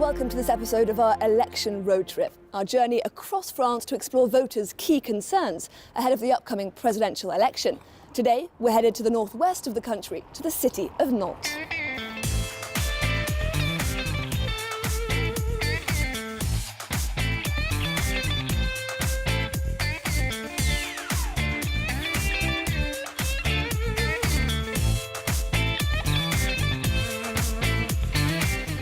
welcome to this episode of our election road trip, our journey across France to explore voters' key concerns ahead of the upcoming presidential election. Today, we're headed to the northwest of the country, to the city of Nantes.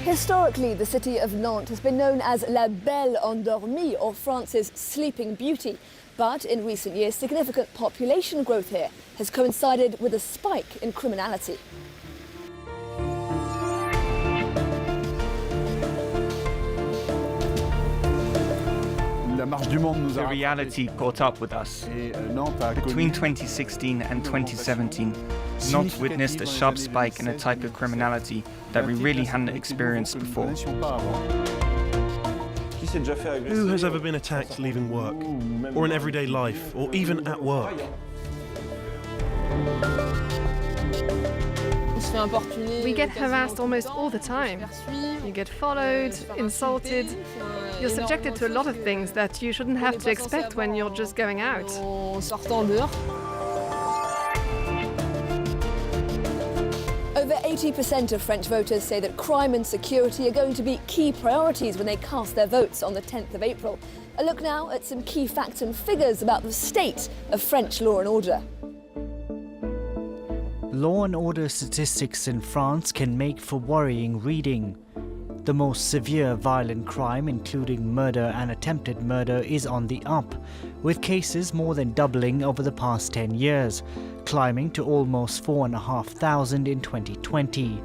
Historically, the city of Nantes has been known as La Belle Endormie, or France's sleeping beauty. But in recent years, significant population growth here has coincided with a spike in criminality. The reality caught up with us. Between 2016 and 2017, Nantes witnessed a sharp spike in a type of criminality that we really hadn't experienced before. Who has ever been attacked leaving work, or in everyday life, or even at work? We get harassed almost all the time. You get followed, insulted. You're subjected to a lot of things that you shouldn't have to expect when you're just going out. Over 80% of French voters say that crime and security are going to be key priorities when they cast their votes on the 10th of April. A look now at some key facts and figures about the state of French law and order. Law and order statistics in France can make for worrying reading. The most severe violent crime, including murder and attempted murder, is on the up, with cases more than doubling over the past 10 years, climbing to almost 4,500 in 2020.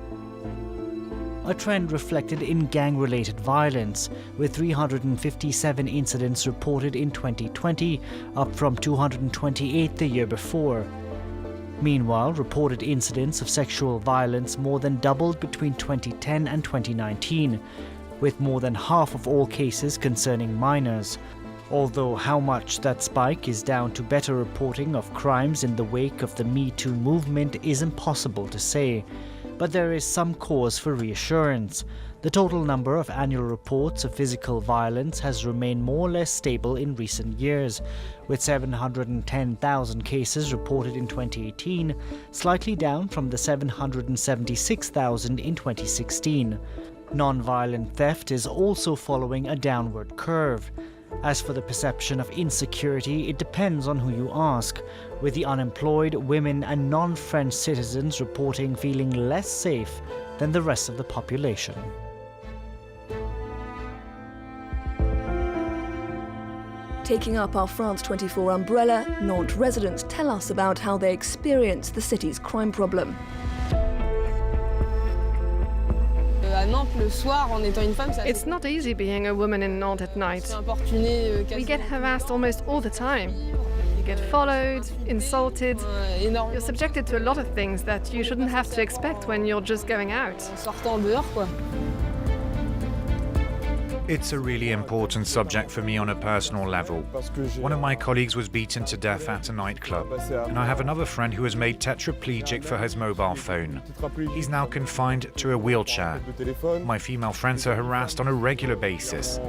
A trend reflected in gang-related violence, with 357 incidents reported in 2020, up from 228 the year before. Meanwhile, reported incidents of sexual violence more than doubled between 2010 and 2019, with more than half of all cases concerning minors. Although how much that spike is down to better reporting of crimes in the wake of the Me Too movement is impossible to say, but there is some cause for reassurance. The total number of annual reports of physical violence has remained more or less stable in recent years, with 710,000 cases reported in 2018, slightly down from the 776,000 in 2016. Non-violent theft is also following a downward curve. As for the perception of insecurity, it depends on who you ask, with the unemployed, women and non-French citizens reporting feeling less safe than the rest of the population. Taking up our France 24 umbrella, Nantes residents tell us about how they experience the city's crime problem. It's not easy being a woman in Nantes at night. We get harassed almost all the time. You get followed, insulted. You're subjected to a lot of things that you shouldn't have to expect when you're just going out. It's a really important subject for me on a personal level. One of my colleagues was beaten to death at a nightclub, and I have another friend who was made tetraplegic for his mobile phone. He's now confined to a wheelchair. My female friends are harassed on a regular basis.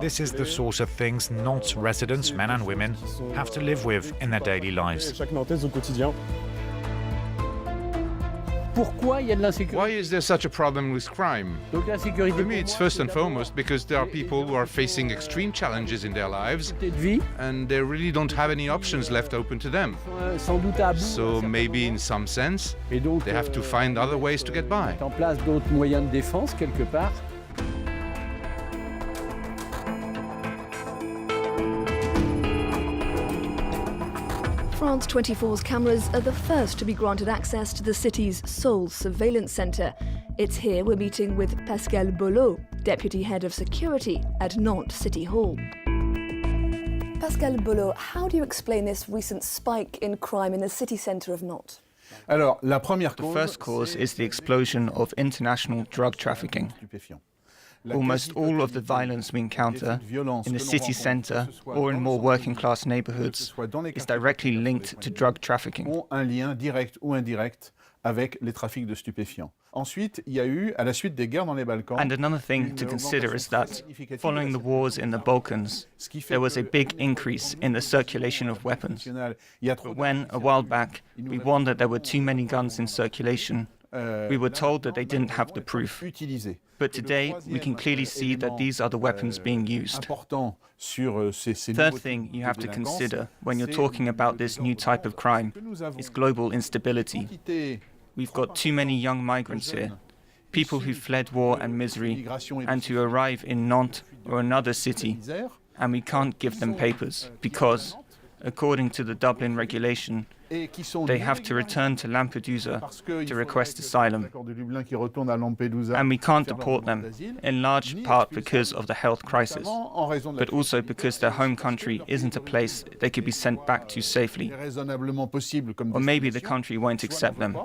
This is the sort of things Nantes residents, men and women, have to live with in their daily lives. Why is there such a problem with crime? For me, it's first and foremost because there are people who are facing extreme challenges in their lives and they really don't have any options left open to them. So maybe in some sense, they have to find other ways to get by. France 24's cameras are the first to be granted access to the city's sole surveillance centre. It's here we're meeting with Pascal Bolot, Deputy Head of Security at Nantes City Hall. Pascal Bolot, how do you explain this recent spike in crime in the city centre of Nantes? The first cause is the explosion of international drug trafficking. Almost all of the violence we encounter in the city centre or in more working-class neighbourhoods is directly linked to drug trafficking. avec les trafics de stupéfiants. Ensuite, il y a eu, à la suite des guerres dans les Balkans, And another thing to consider is that, following the wars in the Balkans, there was a big increase in the circulation of weapons. But when, a while back, we warned that there were too many guns in circulation, we were told that they didn't have the proof. But today, we can clearly see that these are the weapons being used. Third thing you have to consider when you're talking about this new type of crime is global instability. We've got too many young migrants here, people who fled war and misery and who arrive in Nantes or another city, and we can't give them papers because, according to the Dublin regulation, they have to return to Lampedusa to request asylum. And we can't deport them, in large part because of the health crisis, but also because their home country isn't a place they could be sent back to safely. Or maybe the country won't accept them.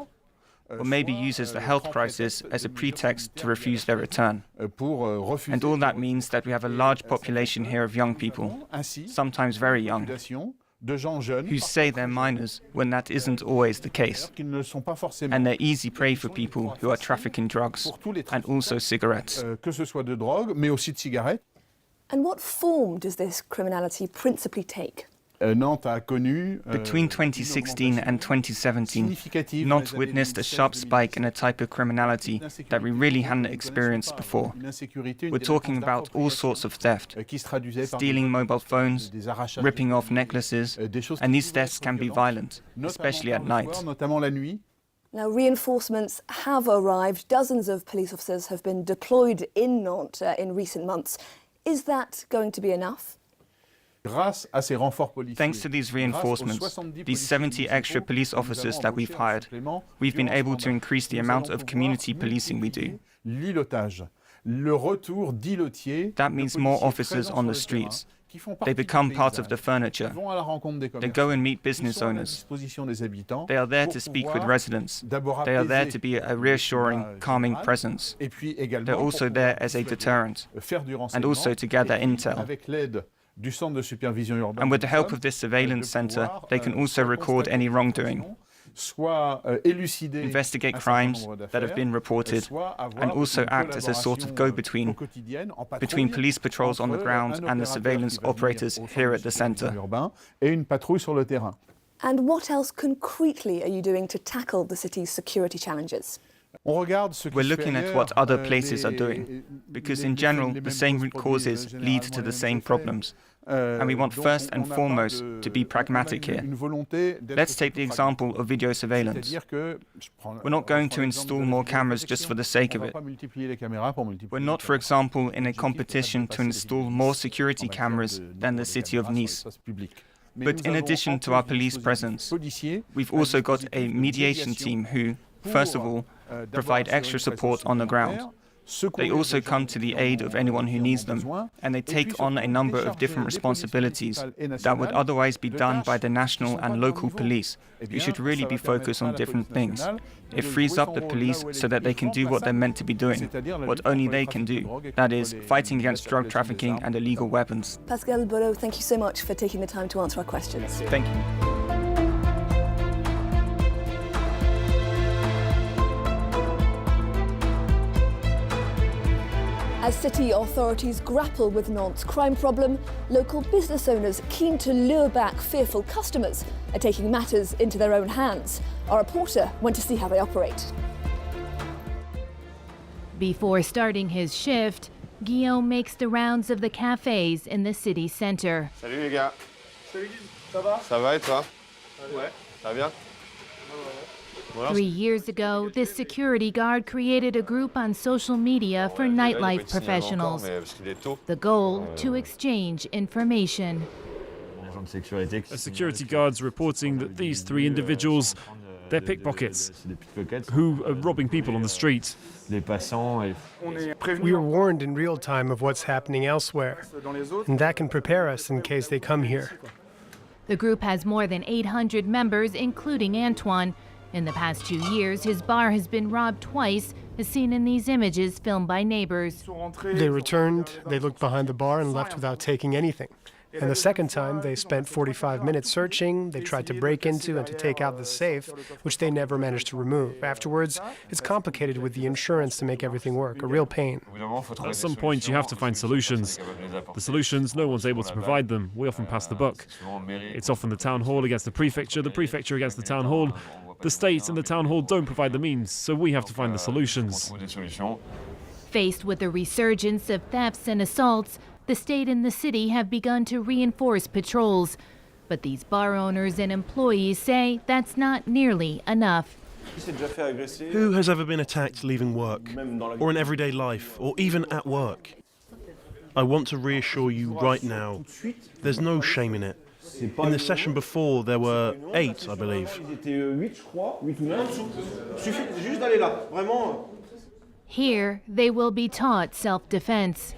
Or maybe uses the health crisis as a pretext to refuse their return. And all that means that we have a large population here of young people, sometimes very young, who say they're minors when that isn't always the case. And they're easy prey for people who are trafficking drugs and also cigarettes. And what form does this criminality principally take? Between 2016 and 2017, Nantes witnessed a sharp spike in a type of criminality that we really hadn't experienced before. We're talking about all sorts of theft, stealing mobile phones, ripping off necklaces, and these thefts can be violent, especially at night. Now, reinforcements have arrived. Dozens of police officers have been deployed in Nantes in recent months. Is that going to be enough? Thanks to these reinforcements, these 70 extra police officers that we've hired, we've been able to increase the amount of community policing we do. That means more officers on the streets. They become part of the furniture. They go and meet business owners. They are there to speak with residents. They are there to be a reassuring, calming presence. They're also there as a deterrent, and also to gather intel. And with the help of this surveillance center, they can also record any wrongdoing, investigate crimes that have been reported, and also act as a sort of go-between between police patrols on the ground and the surveillance operators here at the center. And what else concretely are you doing to tackle the city's security challenges? We're looking at what other places are doing, because in general, the same root causes lead to the same problems. And we want first and foremost to be pragmatic here. Let's take the example of video surveillance. We're not going to install more cameras just for the sake of it. We're not, for example, in a competition to install more security cameras than the city of Nice. But in addition to our police presence, we've also got a mediation team who, first of all, provide extra support on the ground. They also come to the aid of anyone who needs them, and they take on a number of different responsibilities that would otherwise be done by the national and local police, who should really be focused on different things. It frees up the police so that they can do what they're meant to be doing, what only they can do, that is, fighting against drug trafficking and illegal weapons. Pascal Ballot, thank you so much for taking the time to answer our questions. Thank you. As city authorities grapple with Nantes' crime problem, local business owners keen to lure back fearful customers are taking matters into their own hands. Our reporter went to see how they operate. Before starting his shift, Guillaume makes the rounds of the cafes in the city center. Salut les gars. Salut, ça va? Ça va et toi? Ouais. Ça va bien? 3 years ago, this security guard created a group on social media for nightlife professionals. The goal, to exchange information. A security guard's reporting that these 3 individuals, they're pickpockets, who are robbing people on the street. We are warned in real time of what's happening elsewhere, and that can prepare us in case they come here. The group has more than 800 members, including Antoine. In the past 2 years, his bar has been robbed twice, as seen in these images filmed by neighbors. They returned, they looked behind the bar and left without taking anything. And the second time, they spent 45 minutes searching. They tried to break into and to take out the safe, which they never managed to remove. Afterwards, it's complicated with the insurance to make everything work, a real pain. At some point, you have to find solutions. The solutions, no one's able to provide them. We often pass the buck. It's often the town hall against the prefecture against the town hall. The state and the town hall don't provide the means, so we have to find the solutions. Faced with a resurgence of thefts and assaults, the state and the city have begun to reinforce patrols. But these bar owners and employees say that's not nearly enough. Who has ever been attacked leaving work, or in everyday life, or even at work? I want to reassure you right now, there's no shame in it. In the session before, there were 8, I believe. Here, they will be taught self-defense.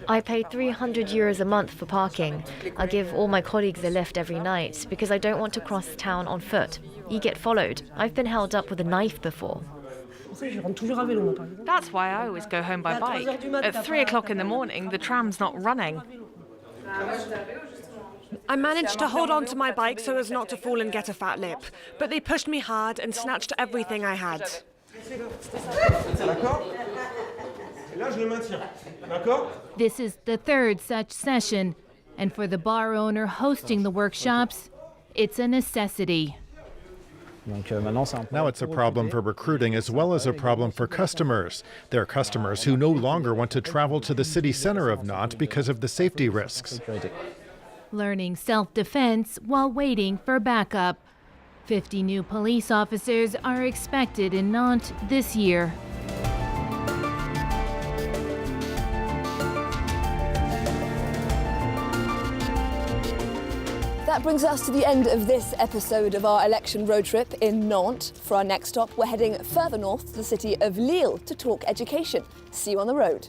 I pay 300 euros a month for parking. I give all my colleagues a lift every night because I don't want to cross town on foot. You get followed. I've been held up with a knife before. That's why I always go home by bike. At 3 o'clock in the morning, the tram's not running. I managed to hold on to my bike so as not to fall and get a fat lip, but they pushed me hard and snatched everything I had. This is the third such session, and for the bar owner hosting the workshops, it's a necessity. Now it's a problem for recruiting as well as a problem for customers. There are customers who no longer want to travel to the city center of Nantes because of the safety risks. Learning self-defense while waiting for backup. 50 new police officers are expected in Nantes this year. That brings us to the end of this episode of our election road trip in Nantes. For our next stop, we're heading further north to the city of Lille to talk education. See you on the road.